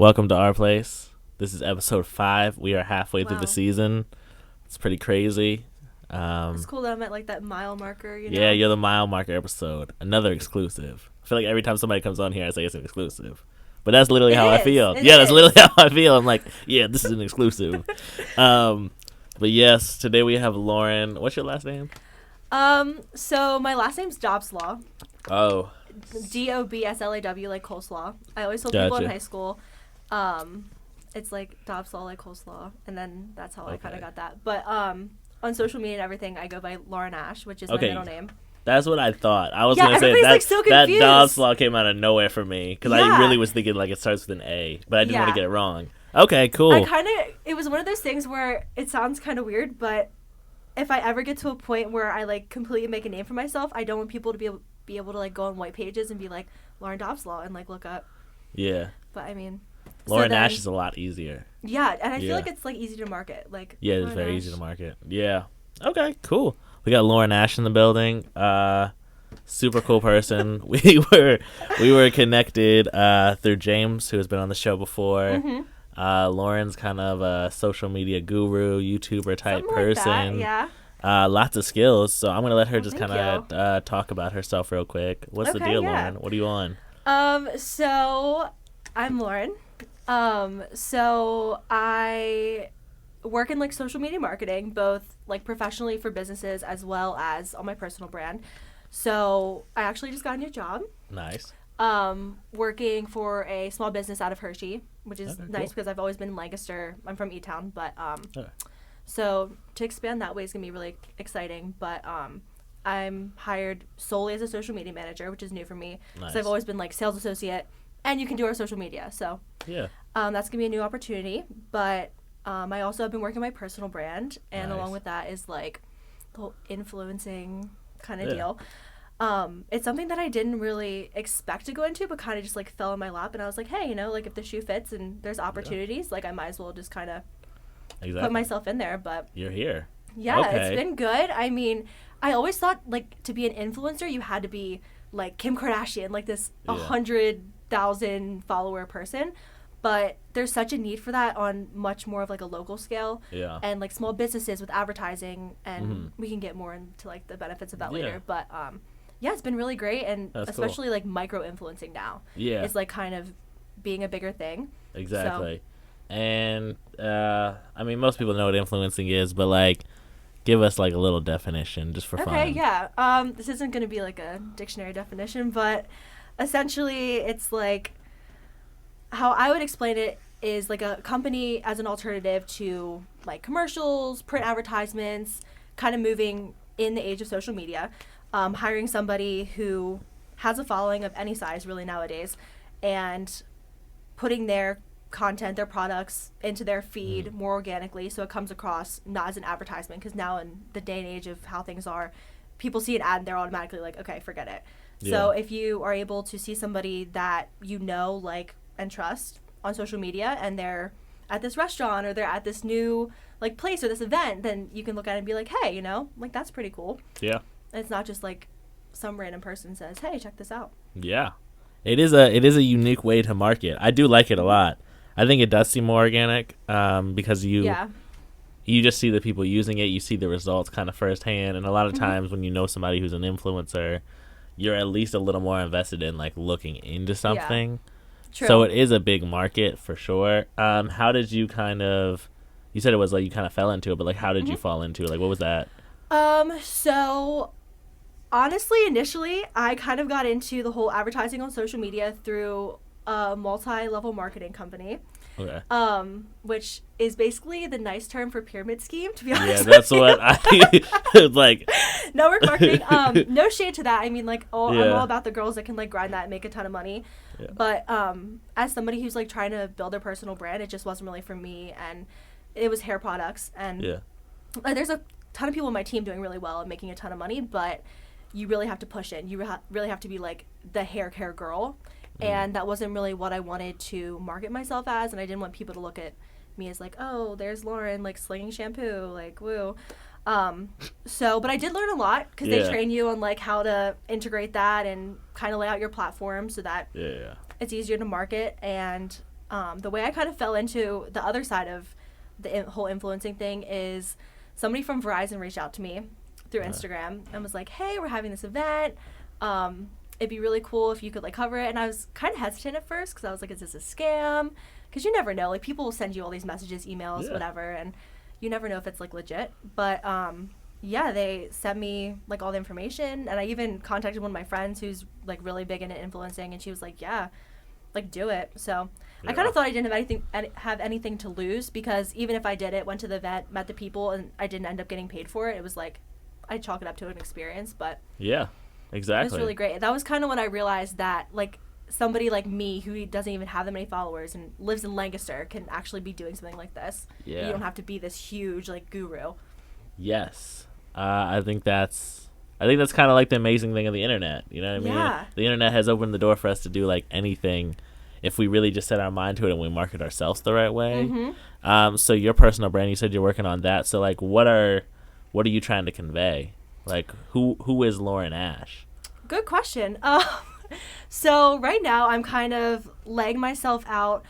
Welcome to Ourplace. This is episode 5. We are halfway through the season. It's pretty crazy. It's cool that I'm at like that mile marker, you know? Yeah, you're the mile marker episode. Another exclusive. I feel like every time somebody comes on here, I say it's an exclusive. But that's literally how I feel. That's literally how I feel. I'm like, yeah, this is an exclusive. But yes, today we have Lauren. What's your last name? So my last name's Dobslaw. Oh. Dobslaw, like coleslaw. I always told people in high school, it's like Dobslaw, like coleslaw, and then that's how I kind of got that. But on social media and everything, I go by Lauren Ash, which is my middle name. That's what I thought. I was gonna say that. Like, so that Dobslaw came out of nowhere for me because I really was thinking like it starts with an A, but I didn't want to get it wrong. Okay, cool. It was one of those things where it sounds kind of weird, but if I ever get to a point where I like completely make a name for myself, I don't want people to be able to like go on white pages and be like Lauren Dobslaw and like look up. Yeah. But I mean, Lauren Ash is a lot easier. Yeah, and I feel like it's like easy to market. Like it's very easy to market. Yeah. Okay, cool. We got Lauren Ash in the building. Super cool person. we were connected through James, who has been on the show before. Mm-hmm. Lauren's kind of a social media guru, YouTuber type person. Like that, yeah. Lots of skills. So I'm gonna let her just kind of talk about herself real quick. What's the deal, Lauren? What are you on? So I'm Lauren. So I work in like social media marketing, both like professionally for businesses as well as on my personal brand. So I actually just got a new job. Nice. Working for a small business out of Hershey, which is nice because I've always been in Lancaster. I'm from E-Town, but so to expand that way is gonna be really exciting. But I'm hired solely as a social media manager, which is new for me. Nice. So I've always been like sales associate, and you can do our social media. So that's gonna be a new opportunity. But I also have been working my personal brand, and along with that is like the whole influencing kind of deal. It's something that I didn't really expect to go into, but kind of just like fell in my lap, and I was like, hey, you know, like if the shoe fits and there's opportunities, like I might as well just kind of put myself in there. But you're here. Yeah, it's been good. I mean, I always thought like to be an influencer, you had to be like Kim Kardashian, like this 100,000 follower person. But there's such a need for that on much more of like a local scale, and like small businesses with advertising, and we can get more into like the benefits of that later. But it's been really great, and especially like micro influencing now. Yeah, it's like kind of being a bigger thing. Exactly. So. And I mean, most people know what influencing is, but like, give us like a little definition just for fun. Okay, yeah. This isn't going to be like a dictionary definition, but essentially, it's like. How I would explain it is like a company as an alternative to like commercials, print advertisements, kind of moving in the age of social media, hiring somebody who has a following of any size really nowadays, and putting their content, their products into their feed more organically, so it comes across not as an advertisement, because now in the day and age of how things are, people see an ad and they're automatically like, okay, forget it. So if you are able to see somebody that you know, like, and trust on social media, and they're at this restaurant or they're at this new like place or this event, then you can look at it and be like, hey, you know, like that's pretty cool. Yeah. And it's not just like some random person says, hey, check this out. Yeah. It is a unique way to market. I do like it a lot. I think it does seem more organic because you just see the people using it, you see the results kind of firsthand, and a lot of times when you know somebody who's an influencer, you're at least a little more invested in like looking into something. True. So it is a big market for sure. How did you you said it was like you kind of fell into it, but like how did you fall into it? Like what was that? So honestly, initially I kind of got into the whole advertising on social media through a multi-level marketing company. Okay. Which is basically the nice term for pyramid scheme, to be honest. Yeah, that's what I like. Network marketing. No shade to that. I mean, like, I'm all about the girls that can like grind that and make a ton of money. Yeah. But as somebody who's like trying to build their personal brand, it just wasn't really for me. And it was hair products. And there's a ton of people on my team doing really well and making a ton of money, but you really have to push in. You really have to be like the hair care girl. And that wasn't really what I wanted to market myself as, and I didn't want people to look at me as like, oh, there's Lauren, like, slinging shampoo, like, woo. But I did learn a lot, because they train you on, like, how to integrate that and kind of lay out your platform so that it's easier to market, and the way I kind of fell into the other side of the whole influencing thing is somebody from Verizon reached out to me through Instagram and was like, hey, we're having this event. It'd be really cool if you could like cover it. And I was kind of hesitant at first because I was like, is this a scam? Because you never know. Like, people will send you all these messages, emails, whatever, and you never know if it's like legit. But yeah, they sent me like all the information, and I even contacted one of my friends who's like really big into influencing, and she was like, yeah, like, do it. So I kind of thought I didn't have anything to lose, because even if I did it, went to the event, met the people, and I didn't end up getting paid for it, it was like I chalk it up to an experience. But yeah, exactly, it was really great. That was kind of when I realized that like somebody like me who doesn't even have that many followers and lives in Lancaster can actually be doing something like this. Yeah, you don't have to be this huge like guru. Yes, I think that's kind of like the amazing thing of the internet. You know what I mean? Yeah. The internet has opened the door for us to do like anything if we really just set our mind to it and we market ourselves the right way. Mm-hmm. So your personal brand, you said you're working on that. So like, what are you trying to convey? Like, who is Lauren Ash? Good question. So right now I'm kind of laying myself out.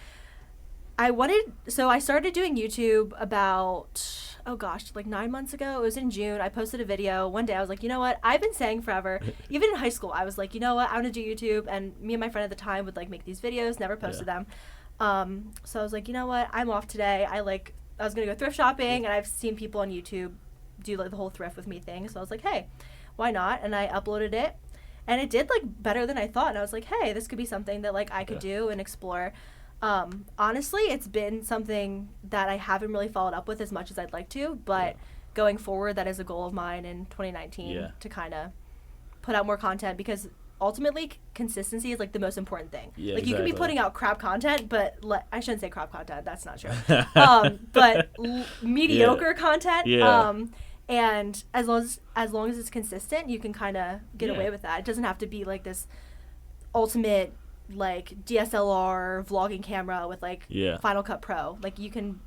I started doing YouTube about, like 9 months ago. It was in June. I posted a video. One day I was like, you know what? I've been saying forever, even in high school, I was like, you know what? I want to do YouTube. And me and my friend at the time would like make these videos, never posted them. So I was like, you know what? I'm off today. I was going to go thrift shopping, and I've seen people on YouTube do like the whole thrift with me thing. So I was like, hey, why not? And I uploaded it, and it did like better than I thought. And I was like, hey, this could be something that like I could do and explore. Honestly, it's been something that I haven't really followed up with as much as I'd like to, but going forward, that is a goal of mine in 2019 to kind of put out more content, because ultimately consistency is like the most important thing. Yeah, like, exactly. You can be putting out crap content, but I shouldn't say crap content, that's not true. But mediocre content. And as long as it's consistent, you can kind of get away with that. It doesn't have to be like this ultimate like DSLR vlogging camera with like Final Cut Pro. Like, you can,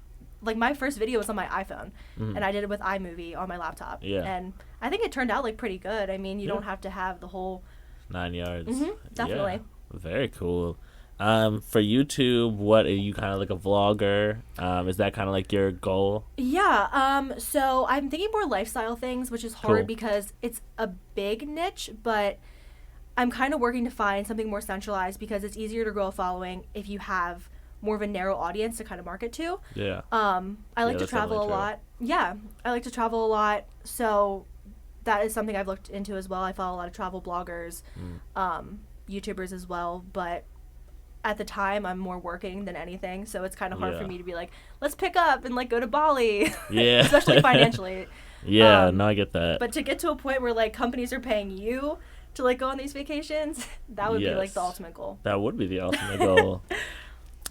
like, my first video was on my iPhone, and I did it with iMovie on my laptop. And I think it turned out like pretty good. I mean, you don't have to have the whole 9 yards. Definitely. Very cool. For YouTube, what are you, kind of like a vlogger? Is that kind of like your goal? So I'm thinking more lifestyle things, which is hard because it's a big niche, but I'm kind of working to find something more centralized, because it's easier to grow a following if you have more of a narrow audience to kind of market to. I like to travel a lot. I like to travel a lot. So that is something I've looked into as well. I follow a lot of travel bloggers, YouTubers as well. But at the time, I'm more working than anything. So it's kind of hard for me to be like, let's pick up and like go to Bali. Especially financially. No, I get that. But to get to a point where like companies are paying you to like go on these vacations, that would be like the ultimate goal. That would be the ultimate goal.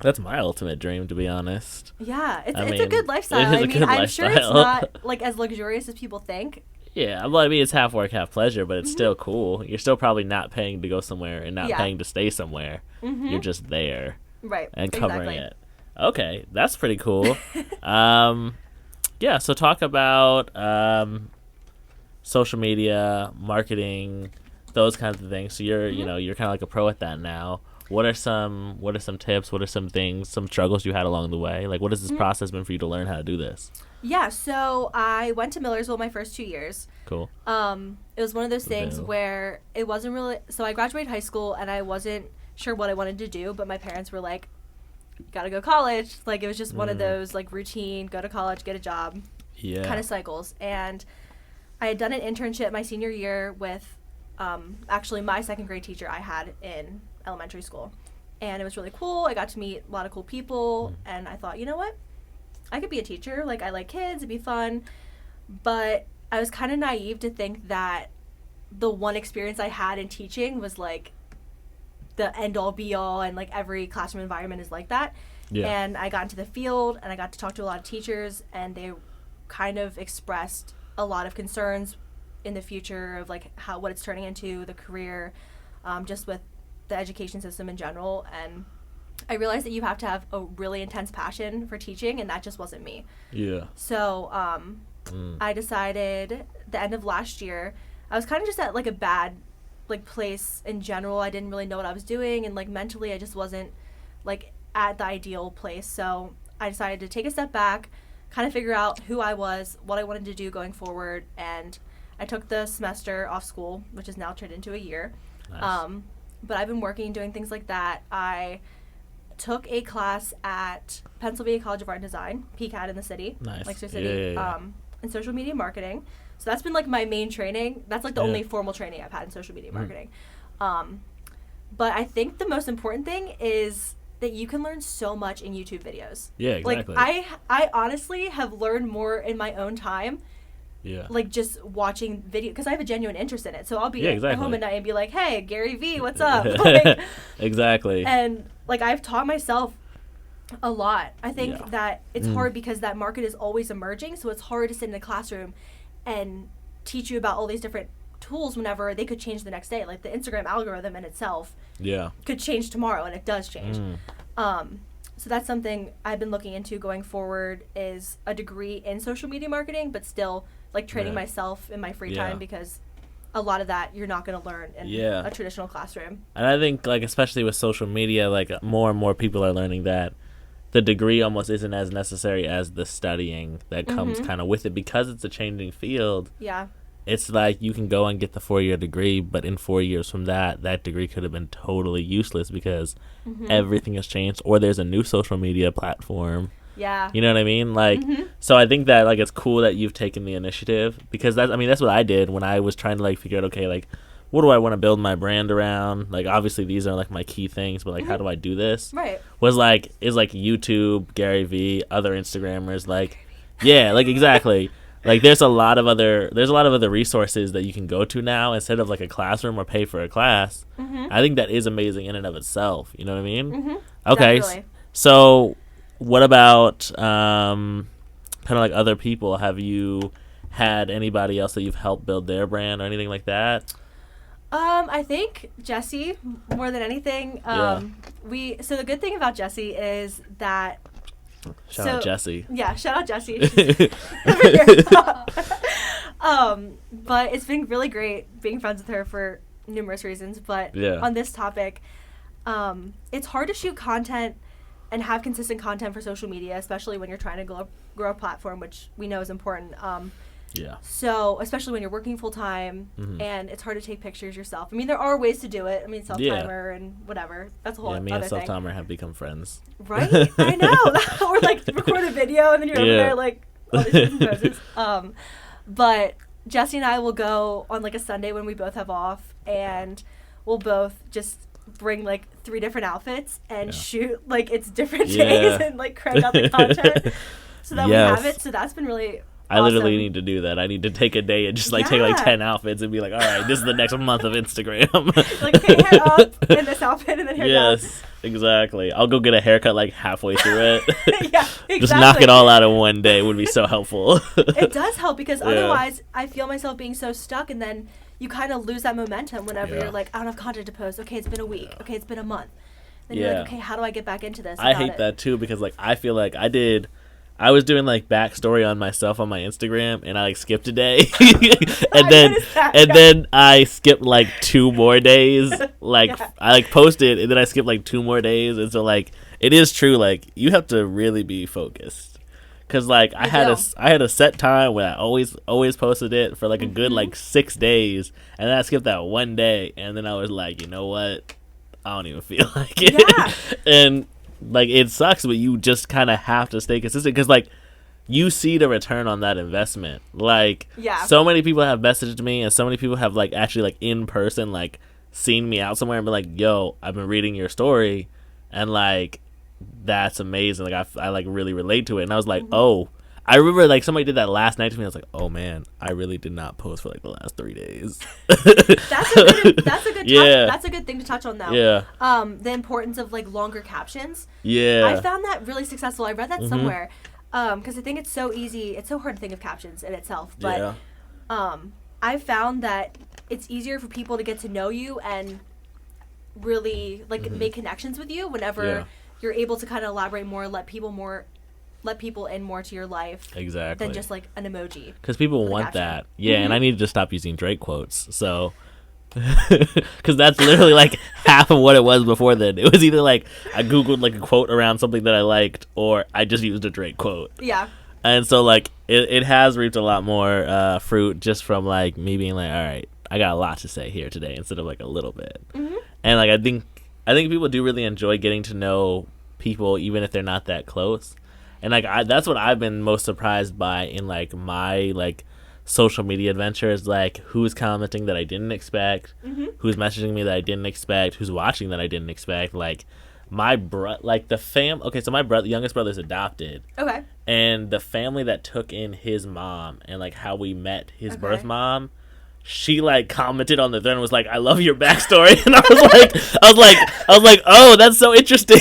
That's my ultimate dream, to be honest. It's a good lifestyle. I'm sure it's not like as luxurious as people think. Well, I mean, it's half work, half pleasure, but it's still cool. You're still probably not paying to go somewhere and not paying to stay somewhere. You're just there, and covering it. Okay, that's pretty cool. So talk about social media, marketing, those kinds of things. So you're you're kind of like a pro at that now. What are some tips? What are some things, some struggles you had along the way? Like, what has this process been for you to learn how to do this? So I went to Millersville my first 2 years. Cool. It was one of those things where it wasn't really, so I graduated high school and I wasn't sure what I wanted to do, but my parents were like, you gotta go to college. Like, it was just one of those like routine, go to college, get a job kind of cycles. And I had done an internship my senior year with actually my second grade teacher I had in elementary school, and it was really cool. I got to meet a lot of cool people, and I thought, you know what, I could be a teacher. Like, I like kids, it'd be fun. But I was kind of naive to think that the one experience I had in teaching was like the end all be all, and like every classroom environment is like that. And I got into the field and I got to talk to a lot of teachers, and they kind of expressed a lot of concerns in the future of like what it's turning into, the career, just with the education system in general. And I realized that you have to have a really intense passion for teaching, and that just wasn't me. So I decided the end of last year, I was kind of just at like a bad like place in general. I didn't really know what I was doing, and like mentally I just wasn't like at the ideal place. So I decided to take a step back, kind of figure out who I was, what I wanted to do going forward, and I took the semester off school, which is now turned into a year. Nice. But I've been working, doing things like that. I took a class at Pennsylvania College of Art and Design, PCAD in the city, Nice. Lancaster City, in social media marketing. So that's been like my main training. That's like the only formal training I've had in social media marketing. But I think the most important thing is that you can learn so much in YouTube videos. Yeah, exactly. Like I honestly have learned more in my own time. Yeah. Like just watching video, because I have a genuine interest in it. So I'll be exactly. at home at night and be like, "Hey, Gary V, what's up?" Like, exactly. And like I've taught myself a lot. I think that it's hard because that market is always emerging. So it's hard to sit in a classroom and teach you about all these different tools whenever they could change the next day. Like the Instagram algorithm in itself could change tomorrow, and it does change. So that's something I've been looking into going forward, is a degree in social media marketing, but still like training myself in my free time, because a lot of that you're not going to learn in a traditional classroom. And I think like especially with social media, like more and more people are learning that the degree almost isn't as necessary as the studying that comes kind of with it, because it's a changing field. Yeah. It's like you can go and get the 4-year degree, but in 4 years from that degree could have been totally useless because everything has changed, or there's a new social media platform. Yeah. You know what I mean? Like, so I think that like it's cool that you've taken the initiative, because that's what I did when I was trying to like figure out, okay, like what do I want to build my brand around? Like obviously these are like my key things, but like how do I do this? Right. Was like YouTube, Gary V, other Instagrammers, like like exactly. Like there's a lot of other resources that you can go to now instead of like a classroom or pay for a class. I think that is amazing in and of itself. You know what I mean? Okay. Definitely. So what about kind of like other people? Have you had anybody else that you've helped build their brand or anything like that? I think Jesse, more than anything. So the good thing about Jesse is that Shout out Jessie. Yeah, shout out Jessie. But it's been really great being friends with her for numerous reasons. But on this topic, it's hard to shoot content and have consistent content for social media, especially when you're trying to grow a platform, which we know is important. So especially when you're working full time and it's hard to take pictures yourself. I mean, there are ways to do it. I mean, self-timer and whatever. That's a whole other thing. Me and self-timer have become friends. Right? I know. Or like record a video and then you're over there like all these different poses. But Jesse and I will go on like a Sunday when we both have off, and we'll both just bring like 3 different outfits and shoot like it's different days and like crank out the content so that we have it. So that's been really I literally need to do that. I need to take a day and just like take like 10 outfits and be like, all right, this is the next month of Instagram. Like, okay, hair up in this outfit and then hair down. Yes, exactly. I'll go get a haircut like halfway through it. Yeah, exactly. Just knock it all out in one day would be so helpful. It does help because otherwise I feel myself being so stuck, and then you kind of lose that momentum whenever you're like, I don't have content to post. Okay, it's been a week. Okay, it's been a month. Then you're like, okay, how do I get back into this? I hate that too, because like I feel like I was doing like backstory on myself on my Instagram, and I like skipped a day, and then I skipped like 2 more days. Like I like posted, and then I skipped like 2 more days, and so like it is true. Like you have to really be focused, because like I had a set time where I always posted it for like a good like 6 days, and then I skipped that one day, and then I was like, you know what, I don't even feel like it, and. Like, it sucks, but you just kind of have to stay consistent, because, like, you see the return on that investment. Like, so many people have messaged me, and so many people have, like, actually, like, in person, like, seen me out somewhere and been like, yo, I've been reading your story, and, like, that's amazing. Like, I like, really relate to it. And I was like, oh. I remember, like, somebody did that last night to me. I was like, oh, man, I really did not post for, like, the last 3 days. That's a good thing to touch on, though. Yeah. The importance of, like, longer captions. Yeah. I found that really successful. I read that somewhere. Because I think it's so easy. It's so hard to think of captions in itself. But I found that it's easier for people to get to know you and really, like, make connections with you whenever you're able to kind of elaborate more, let people in more to your life than just like an emoji, because people want that. And I need to stop using Drake quotes, so Because that's literally like half of what it was before then. It was either like I googled like a quote around something that I liked, or I just used a Drake quote. Yeah. And so like it has reaped a lot more fruit just from like me being like, all right, I got a lot to say here today instead of like a little bit. Mm-hmm. And like I think people do really enjoy getting to know people even if they're not that close. And like that's what I've been most surprised by in like my like social media adventures, like who's commenting that I didn't expect, mm-hmm. who's messaging me that I didn't expect, who's watching that I didn't expect. Like my like the okay, so my youngest brother's adopted. Okay. And the family that took in his mom and like how we met his birth mom, she like commented on the thread and was like, "I love your backstory," and I was like, "Oh, that's so interesting."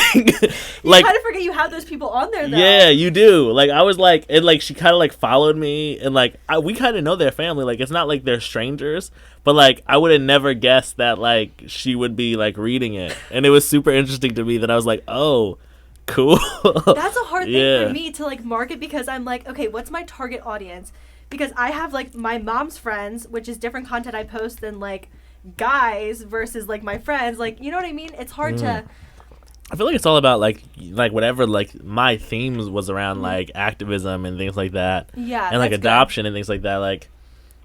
Like, you kind of forget you have those people on there, though. Yeah, you do. Like, I was like, and like she kind of like followed me, and like we kind of know their family. Like, it's not like they're strangers, but like I would have never guessed that like she would be like reading it, and it was super interesting to me that I was like, "Oh, cool." That's a hard thing for me to like market because I'm like, okay, what's my target audience? Because I have, like, my mom's friends, which is different content I post than, like, guys versus, like, my friends. Like, you know what I mean? It's hard to... I feel like it's all about, like whatever, like, my themes was around, like, activism and things like that. Yeah, and, like, adoption and things like that. Like,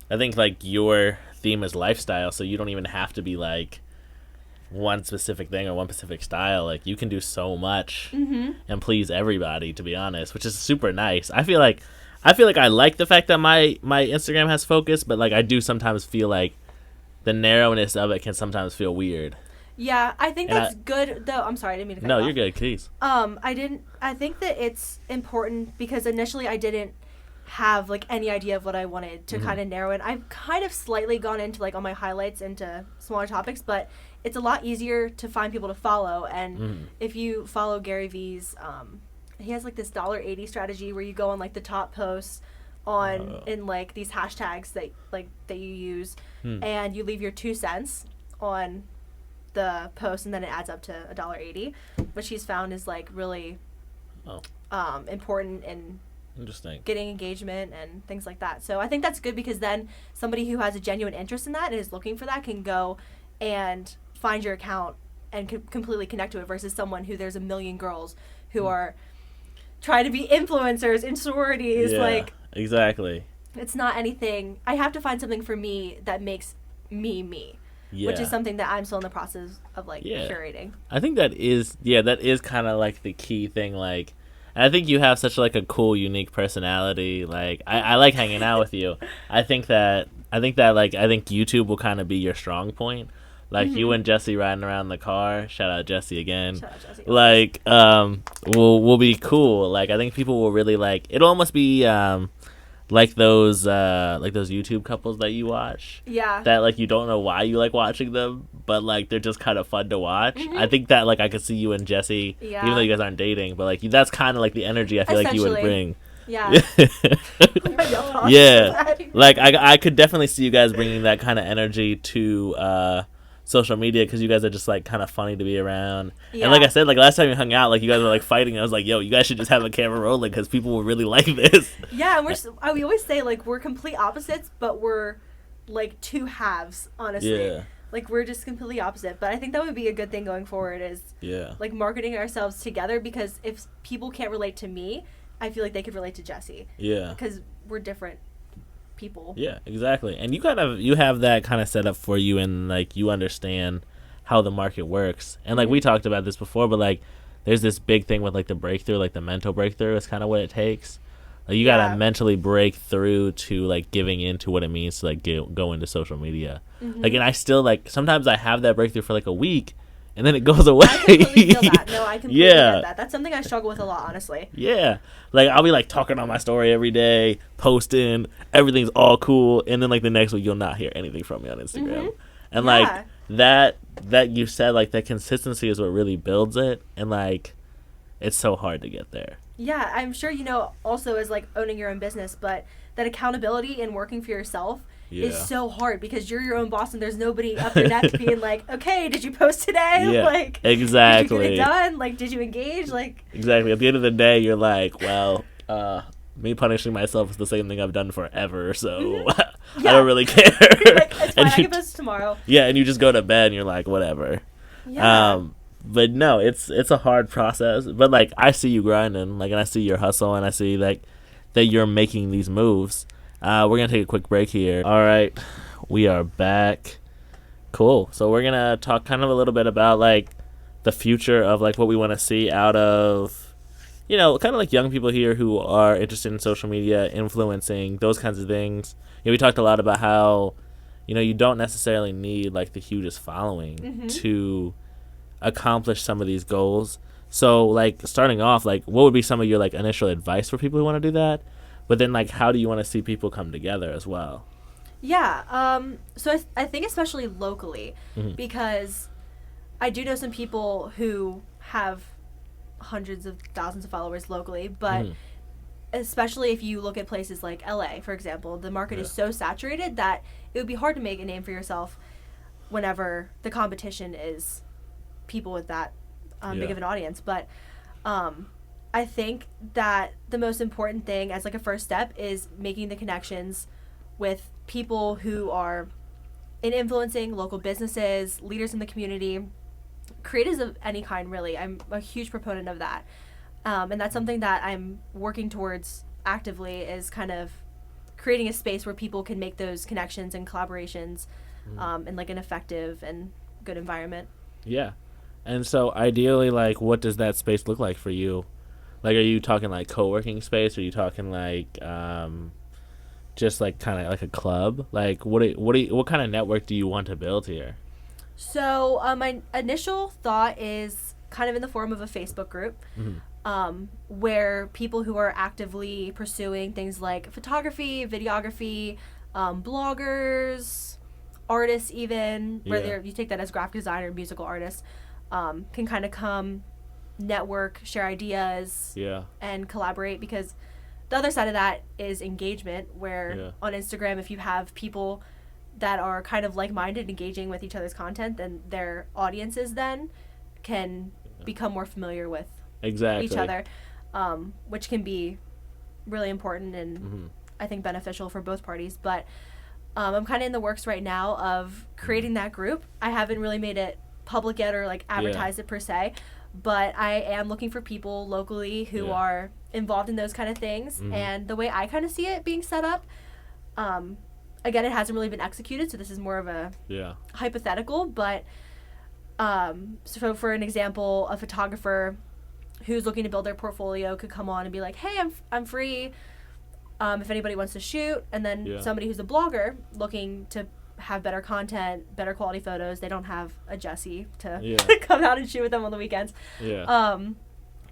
I think, like, your theme is lifestyle, so you don't even have to be, like, one specific thing or one specific style. Like, you can do so much and please everybody, to be honest, which is super nice. I feel like I like the fact that my Instagram has focus, but like I do sometimes feel like the narrowness of it can sometimes feel weird. Yeah, I think that's good though. I'm sorry, I didn't mean to cut you off. No, you're good, please. I think that it's important because initially I didn't have like any idea of what I wanted to kind of narrow it. I've kind of slightly gone into like on my highlights into smaller topics, but it's a lot easier to find people to follow. And if you follow Gary V's he has like this $1.80 strategy where you go on like the top posts on in like these hashtags that you use and you leave your 2 cents on the post and then it adds up to $1.80, which he's found is like really important in interesting getting engagement and things like that. So I think that's good because then somebody who has a genuine interest in that and is looking for that can go and find your account and completely connect to it versus someone who there's a million girls who are trying to be influencers in sororities. Yeah, like exactly. It's not anything. I have to find something for me that makes me. Yeah. Which is something that I'm still in the process of like curating. I think that is kind of like the key thing. Like, I think you have such like a cool, unique personality. Like, I like hanging out with you. I think YouTube will kind of be your strong point. Like you and Jesse riding around in the car. Shout out Jesse again. Shout out Jesse. Like, will be cool. Like, I think people will really like. It'll almost be like those YouTube couples that you watch. Yeah. That like you don't know why you like watching them, but like they're just kind of fun to watch. I think that like I could see you and Jesse, even though you guys aren't dating, but like that's kind of like the energy I feel like you would bring. Yeah. Yeah. Like I could definitely see you guys bringing that kind of energy to social media because you guys are just like kind of funny to be around. And like I said, like last time we hung out, like you guys were like fighting. I was like, yo, you guys should just have a camera rolling because people will really like this. Yeah, and we always say like we're complete opposites, but we're like two halves, honestly. Yeah. Like we're just completely opposite. But I think that would be a good thing going forward is like marketing ourselves together because if people can't relate to me, I feel like they could relate to Jesse. Yeah. Because we're different people. Yeah, exactly. And you have that kind of set up for you and like you understand how the market works. And like we talked about this before, but like there's this big thing with like the breakthrough, like the mental breakthrough is kind of what it takes. Like you gotta mentally break through to like giving into what it means to like go into social media. Like, and I still like sometimes I have that breakthrough for like a week and then it goes away. I completely feel that. No, I completely get that. That's something I struggle with a lot, honestly. Yeah. Like, I'll be, like, talking on my story every day, posting, everything's all cool, and then, like, the next week you'll not hear anything from me on Instagram. And, like, that you said, like, that consistency is what really builds it, and, like, it's so hard to get there. Yeah, I'm sure you know also as, like, owning your own business, but that accountability and working for yourself is so hard because you're your own boss and there's nobody up your neck being like, okay, did you post today? Yeah, like, exactly. Did you get it done? Like, did you engage? Like, exactly. At the end of the day, you're like, well, me punishing myself is the same thing I've done forever, so I don't really care. Like, it's fine, I can post tomorrow. Yeah, and you just go to bed and you're like, whatever. Yeah. But no, it's a hard process. But like, I see you grinding, like, and I see your hustle, and I see like that you're making these moves. We're gonna take a quick break here. All right, we are back. Cool. So we're gonna talk kind of a little bit about like the future of like what we want to see out of, you know, kind of like young people here who are interested in social media, influencing, those kinds of things. You know, we talked a lot about how, you know, you don't necessarily need like the hugest following to accomplish some of these goals. So like starting off, like what would be some of your like initial advice for people who want to do that? But then like how do you want to see people come together as well? Yeah. So I think especially locally, because I do know some people who have hundreds of thousands of followers locally, but especially if you look at places like LA, for example, the market is so saturated that it would be hard to make a name for yourself whenever the competition is people with that big of an audience. But I think that the most important thing as like a first step is making the connections with people who are in influencing local businesses, leaders in the community, creators of any kind, really. I'm a huge proponent of that. And that's something that I'm working towards actively, is kind of creating a space where people can make those connections and collaborations in like an effective and good environment. Yeah. And so ideally, like, what does that space look like for you? Like, are you talking like co-working space? Are you talking like just like kind of like a club? Like, what kind of network do you want to build here? So my initial thought is kind of in the form of a Facebook group, where people who are actively pursuing things like photography, videography, bloggers, artists, even whether you take that as graphic designer, musical artists, can kind of come, network, share ideas, and collaborate. Because the other side of that is engagement, where on Instagram, if you have people that are kind of like-minded, engaging with each other's content, then their audiences then can become more familiar with each other, which can be really important and I think beneficial for both parties. But I'm kind of in the works right now of creating that group. I haven't really made it public yet or like advertised it per se, but I am looking for people locally who are involved in those kind of things. And the way I kind of see it being set up, again, it hasn't really been executed, so this is more of a hypothetical, but so for an example, a photographer who's looking to build their portfolio could come on and be like, hey, I'm free if anybody wants to shoot. And then somebody who's a blogger looking to have better content, better quality photos, they don't have a Jesse to come out and shoot with them on the weekends,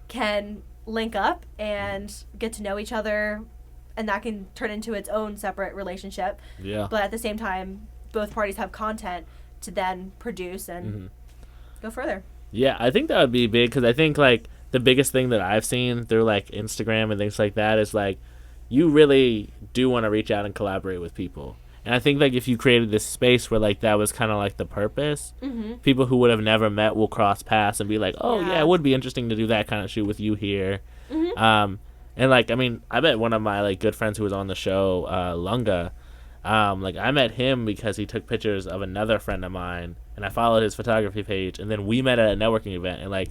can link up and get to know each other, and that can turn into its own separate relationship. But at the same time, both parties have content to then produce and go further. Yeah, I think that would be big, because I think like the biggest thing that I've seen through like Instagram and things like that is like you really do want to reach out and collaborate with people. And I think like if you created this space where like that was kind of like the purpose, people who would have never met will cross paths and be like, oh yeah, it would be interesting to do that kind of shoot with you here. And like, I mean, I met one of my like good friends who was on the show, Lunga. Like I met him because he took pictures of another friend of mine, and I followed his photography page, and then we met at a networking event, and like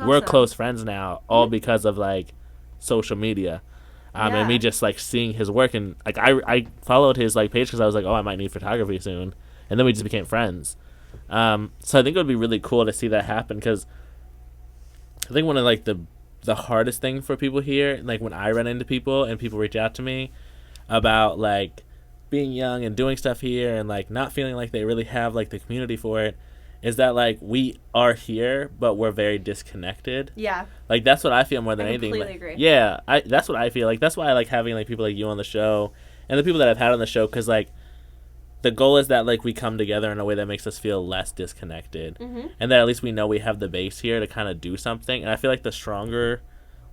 we're close friends now, all because of like social media. And me just like seeing his work, and like I followed his like page because I was like, oh, I might need photography soon, and then we just became friends. So I think it would be really cool to see that happen, because I think one of like the hardest thing for people here, like when I run into people and people reach out to me about like being young and doing stuff here and like not feeling like they really have like the community for it, is that like we are here but we're very disconnected. Like that's what I feel more than anything. Completely agree. That's what I feel. Like that's why I like having like people like you on the show and the people that I've had on the show, because like the goal is that like we come together in a way that makes us feel less disconnected, and that at least we know we have the base here to kind of do something. And I feel like the stronger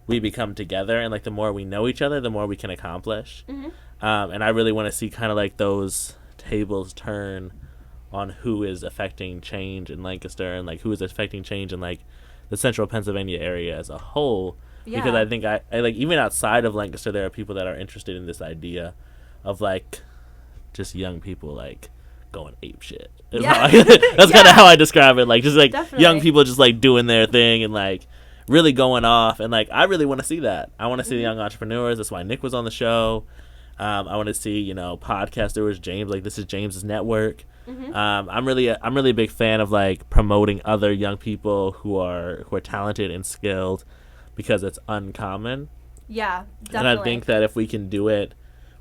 we become together and like the more we know each other, the more we can accomplish. And I really want to see kind of like those tables turn on who is affecting change in Lancaster and like who is affecting change in like the central Pennsylvania area as a whole. Because I think I like even outside of Lancaster there are people that are interested in this idea of like just young people like going ape shit. Yeah. That's kind of how I describe it. Like just like Definitely. young people just like doing their thing and like really going off. And like I really want to see that. I want to see the young entrepreneurs. That's why Nick was on the show. I want to see, you know, podcasters. James, like this is James's network. I'm really a big fan of like promoting other young people who are talented and skilled because it's uncommon. Yeah, definitely. And I think that if we can do it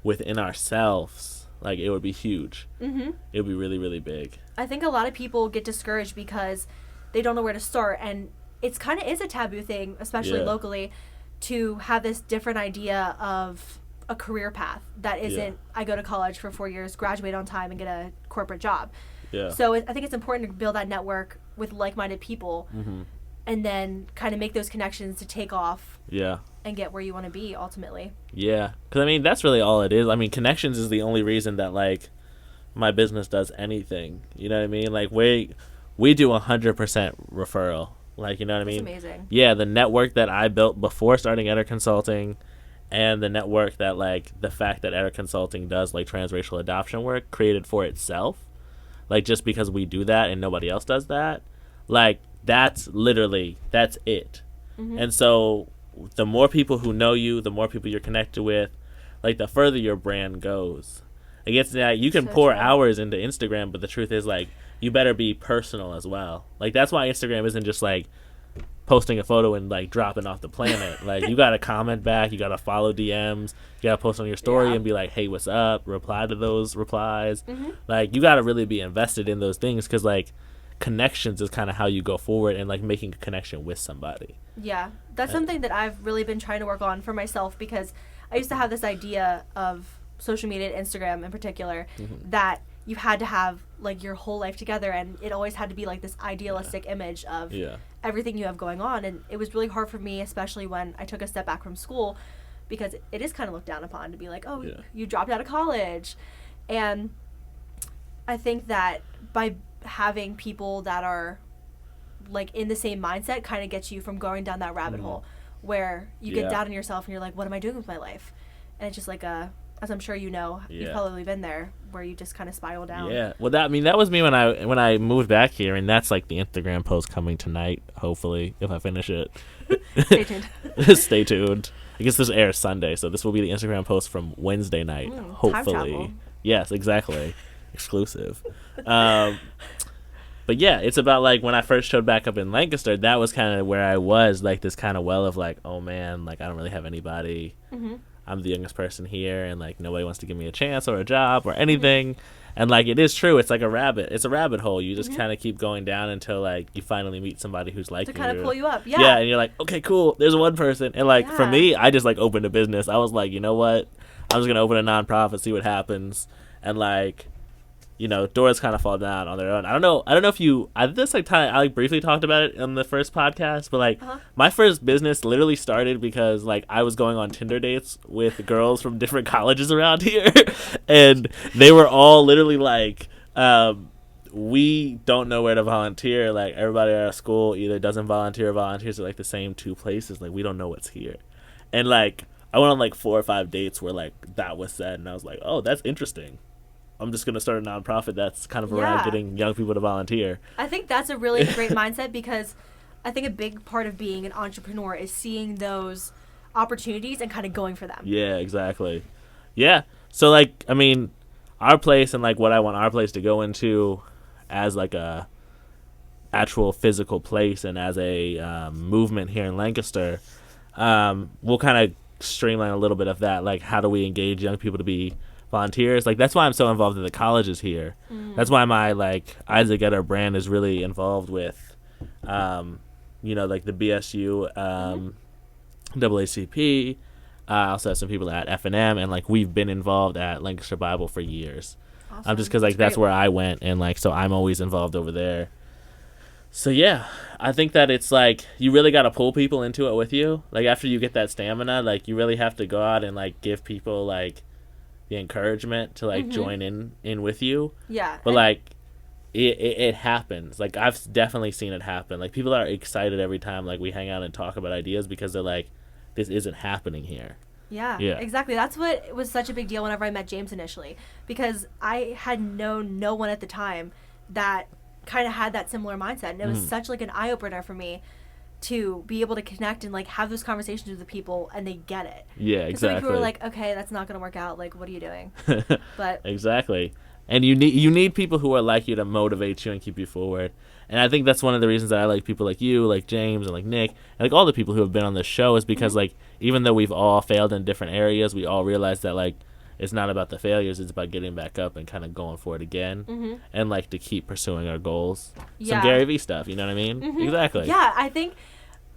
within ourselves, like it would be huge. It would be really, really big. I think a lot of people get discouraged because they don't know where to start, and it's kind of is a taboo thing, especially locally, to have this different idea of a career path that isn't I go to college for 4 years, graduate on time, and get a corporate job. So I think it's important to build that network with like-minded people and then kind of make those connections to take off and get where you want to be ultimately. Yeah, because I mean that's really all it is. I mean connections is the only reason that like my business does anything. You know what I mean? Like we do 100% referral. Like, you know what I mean? That's amazing. Yeah, the network that I built before starting Eder Consulting and the network that like the fact that Eder Consulting does like transracial adoption work created for itself. Like just because we do that and nobody else does that, like that's it. And so the more people who know you, the more people you're connected with, like the further your brand goes. I guess you can pour hours into Instagram, but the truth is like you better be personal as well. Like that's why Instagram isn't just like posting a photo and like dropping off the planet. Like you gotta comment back, you gotta follow DMs, you gotta post on your story and be like, hey, what's up? Reply to those replies. Like you gotta really be invested in those things because like connections is kind of how you go forward and like making a connection with somebody. Yeah, that's something that I've really been trying to work on for myself because I used to have this idea of social media, Instagram in particular, that you had to have like your whole life together and it always had to be like this idealistic image of everything you have going on. And it was really hard for me, especially when I took a step back from school, because it is kind of looked down upon to be like, oh, you dropped out of college. And I think that by having people that are like in the same mindset kind of gets you from going down that rabbit hole where you get down on yourself and you're like, what am I doing with my life? And it's just like as I'm sure you know, you've probably been there where you just kind of spiral down. Yeah. Well, that was me when I moved back here, and that's like the Instagram post coming tonight, hopefully, if I finish it. Stay tuned. Stay tuned. I guess this airs Sunday, so this will be the Instagram post from Wednesday night, hopefully. Time travel. Yes, exactly. Exclusive. But yeah, it's about like when I first showed back up in Lancaster, that was kind of where I was, like this kind of well of like, oh man, like I don't really have anybody. I'm the youngest person here, and like nobody wants to give me a chance or a job or anything. And like it is true, it's like a rabbit hole. You just kind of keep going down until like you finally meet somebody who's like to kind of pull you up. Yeah, and you're like, okay, cool. There's one person, and like for me, I just like opened a business. I was like, you know what? I'm just gonna open a nonprofit, see what happens, and like, you know, doors kind of fall down on their own. I don't know if I briefly talked about it in the first podcast, but like my first business literally started because like I was going on Tinder dates with girls from different colleges around here, and they were all literally like, we don't know where to volunteer. Like everybody at our school either doesn't volunteer or volunteers at like the same two places. Like we don't know what's here, and like I went on like 4 or 5 dates where like that was said, and I was like, oh, that's interesting. I'm just going to start a nonprofit that's kind of around getting young people to volunteer. I think that's a really great mindset because I think a big part of being an entrepreneur is seeing those opportunities and kind of going for them. Yeah, exactly. Yeah. So, like, I mean, Ourplace and, like, what I want Ourplace to go into as, like, a actual physical place and as a movement here in Lancaster, we'll kind of streamline a little bit of that. Like, how do we engage young people to be volunteers? Like that's why I'm so involved in the colleges here. That's why my like Isaac Eder brand is really involved with you know, like the BSU AACP. I also have some people at F&M, and like we've been involved at Lancaster Bible for years. Awesome. Just because like that's where I went, and like so I'm always involved over there. So yeah, I think that it's like you really got to pull people into it with you. Like after you get that stamina, like you really have to go out and like give people like the encouragement to like join in with you. Yeah. But like it happens. Like I've definitely seen it happen. Like people are excited every time like we hang out and talk about ideas because they're like, this isn't happening here. Yeah, exactly. That's what was such a big deal whenever I met James initially, because I had known no one at the time that kind of had that similar mindset, and it was such like an eye opener for me to be able to connect and like have those conversations with the people, and they get it. Yeah, exactly. Some people are like, okay, that's not gonna work out. Like, what are you doing? But exactly. And you need people who are like you to motivate you and keep you forward. And I think that's one of the reasons that I like people like you, like James, and like Nick, and like all the people who have been on this show, is because like even though we've all failed in different areas, we all realize that like it's not about the failures, it's about getting back up and kind of going for it again, and like to keep pursuing our goals. Some Gary Vee stuff, you know what I mean? Exactly. Yeah, I think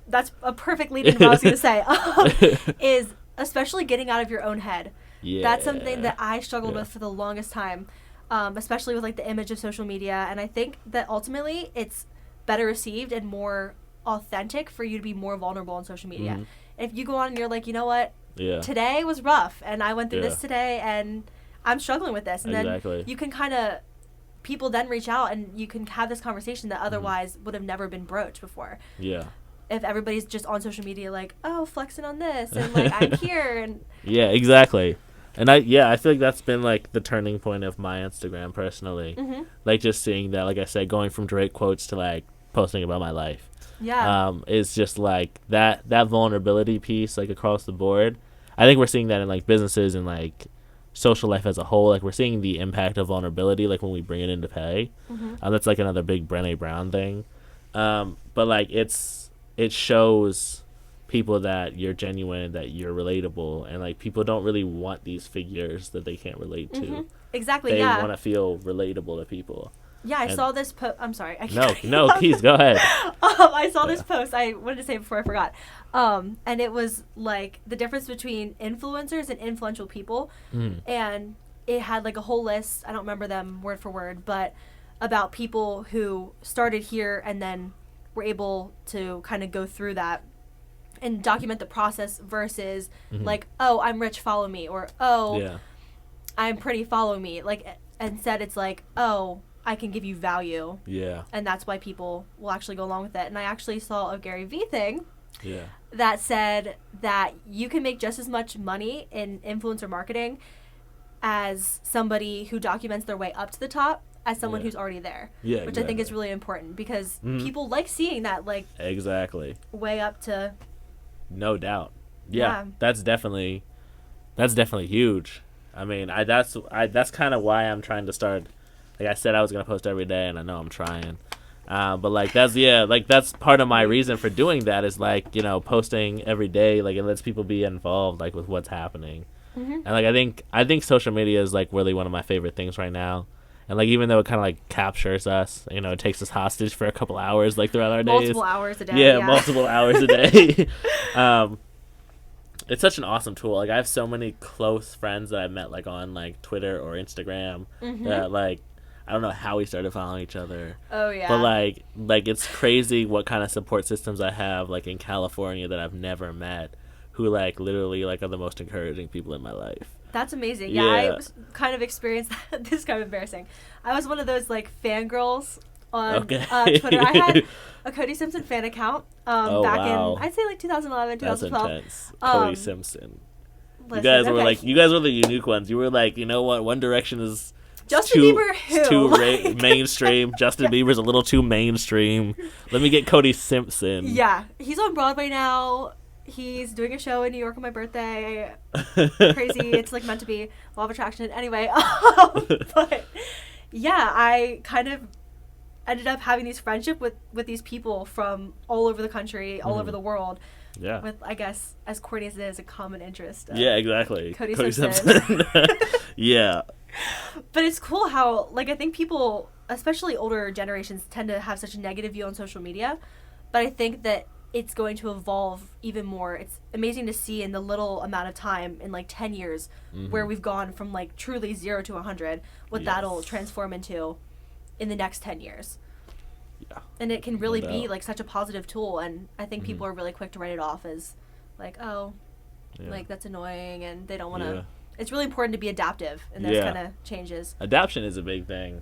that's a perfect lead into what I was going to say. Is especially getting out of your own head. Yeah. That's something that I struggled with for the longest time. Especially with like the image of social media, and I think that ultimately it's better received and more authentic for you to be more vulnerable on social media. If you go on and you're like, you know what, today was rough and I went through this today and I'm struggling with this, and then you can kind of, people then reach out and you can have this conversation that otherwise would have never been broached before. If everybody's just on social media like, oh, flexing on this and like I'm here, and exactly. And I feel like that's been like the turning point of my Instagram personally. Like just seeing that, like I said, going from Drake quotes to like posting about my life. Is just like that vulnerability piece like across the board. I think we're seeing that in like businesses and like social life as a whole. Like we're seeing the impact of vulnerability like when we bring it into pay. That's like another big Brené Brown thing. But like it shows people that you're genuine, that you're relatable, and like people don't really want these figures that they can't relate to. Exactly. They want to feel relatable to people. I saw this post. I'm sorry. No, please go ahead. I saw this post. I wanted to say it before I forgot. And it was like the difference between influencers and influential people, and it had like a whole list. I don't remember them word for word, but about people who started here and then were able to kind of go through that and document the process versus like, oh, I'm rich, follow me, or I'm pretty, follow me. Like instead it's like, oh, I can give you value. And that's why people will actually go along with it. And I actually saw a Gary Vee thing that said that you can make just as much money in influencer marketing as somebody who documents their way up to the top as someone who's already there. Which I think is really important, because people like seeing that like way up to. No doubt. That's definitely huge. I mean, that's kind of why I'm trying to start. Like I said, I was gonna post every day, and I know I'm trying. But like that's part of my reason for doing that, is like, you know, posting every day. Like it lets people be involved like with what's happening. And like I think social media is like really one of my favorite things right now. And like even though it kind of like captures us, you know, it takes us hostage for a couple hours like throughout our days. Multiple hours a day. Multiple hours a day. It's such an awesome tool. Like I have so many close friends that I've met like on like Twitter or Instagram that like I don't know how we started following each other. Oh yeah. But like it's crazy what kind of support systems I have like in California that I've never met, who like literally like are the most encouraging people in my life. That's amazing. I kind of experienced that. This is kind of embarrassing. I was one of those like fangirls on Twitter. I had a Cody Simpson fan account back in, I'd say like 2011, 2012. That's intense. Cody Simpson. Listen, you guys were the unique ones. You were like, you know what? One Direction is Justin Bieber who? Too mainstream. Justin Bieber's a little too mainstream. Let me get Cody Simpson. Yeah, he's on Broadway now. He's doing a show in New York on my birthday. Crazy. It's like meant to be. Law of attraction. Anyway, but yeah, I kind of ended up having these friendship with these people from all over the country, all over the world. Yeah. With, I guess, as corny as it is, a common interest. Yeah, exactly. Cody Simpson. Yeah. But it's cool how, like, I think people, especially older generations, tend to have such a negative view on social media. But I think that it's going to evolve even more. It's amazing to see in the little amount of time, in like 10 years, where we've gone from like truly 0 to 100, what that'll transform into in the next 10 years. Yeah. And it can really be like such a positive tool, and I think people are really quick to write it off as like, oh, like that's annoying, and they don't want to. It's really important to be adaptive in those kind of changes. Adaption is a big thing.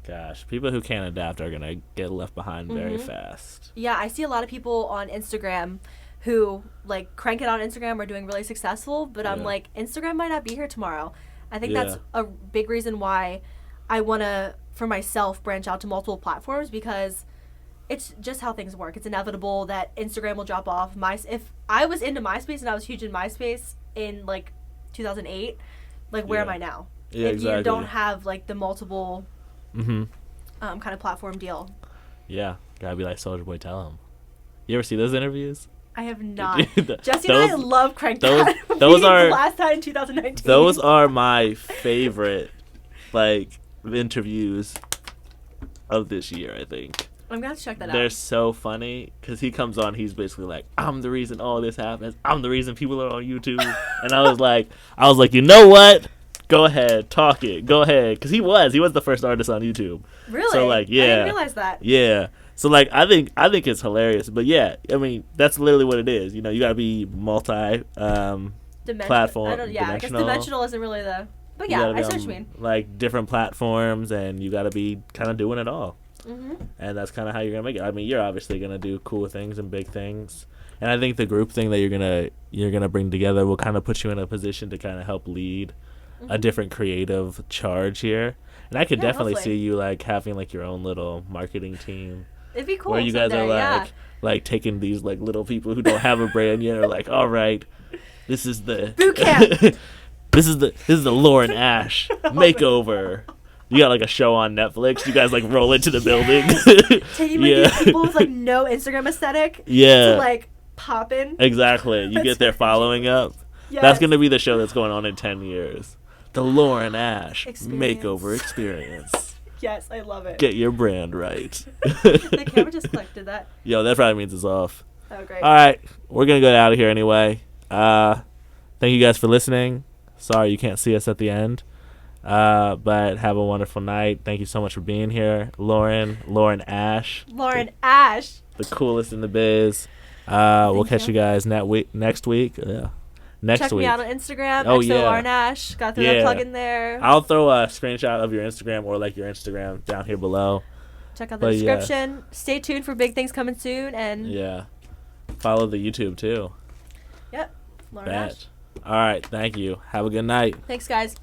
Gosh, people who can't adapt are going to get left behind very fast. Yeah, I see a lot of people on Instagram who like crank it on Instagram are doing really successful, but I'm like, Instagram might not be here tomorrow. I think that's a big reason why I want to, for myself, branch out to multiple platforms, because it's just how things work. It's inevitable that Instagram will drop off. If I was into MySpace and I was huge in MySpace in like 2008, like where am I now? Yeah, if you don't have like the multiple kind of platform deal. Yeah, gotta be like Soulja Boy, tell him. You ever see those interviews? I have not. Jesse and I love Crank That. Those are last time in 2019. Those are my favorite like interviews of this year, I think. I'm gonna have to check that out. They're so funny because he comes on. He's basically like, "I'm the reason all this happens. I'm the reason people are on YouTube." And I was like, you know what? Go ahead, talk it. Go ahead, because he was the first artist on YouTube. Really? So like, yeah, I didn't realize that. Yeah. So like, I think it's hilarious. But yeah, I mean, that's literally what it is. You know, you gotta be multi platform. I guess dimensional isn't really the. But yeah, I see what you mean. Like different platforms, and you gotta be kind of doing it all. And that's kind of how you're gonna make it. I mean, you're obviously gonna do cool things and big things, and I think the group thing that you're gonna bring together will kind of put you in a position to kind of help lead a different creative charge here. And I could definitely see you like having like your own little marketing team. It'd be cool. Where you guys are like taking these like little people who don't have a brand yet, are like, all right, this is the boot camp. this is the Lauren Ash makeover. You got like a show on Netflix. You guys like roll into the building. Taking these people with like no Instagram aesthetic. Yeah. To like pop in. Exactly. You get their following up. Yes. That's gonna be the show that's going on in 10 years. The Lauren Ash makeover experience. Yes, I love it. Get your brand right. The camera just clicked. Did that? Yo, that probably means it's off. Oh, great. All right, we're gonna get out of here anyway. Thank you guys for listening. Sorry you can't see us at the end. But have a wonderful night. Thank you so much for being here, Lauren Ash. Lauren Ash. The coolest in the biz. We'll catch you guys next week. Yeah. Check me out on Instagram. Oh, yeah. Lauren Ash. Got to throw that plug in there. I'll throw a screenshot of your Instagram or like your Instagram down here below. Check out the description. Yeah. Stay tuned for big things coming soon. And follow the YouTube too. Yep. Lauren Ash. All right. Thank you. Have a good night. Thanks, guys.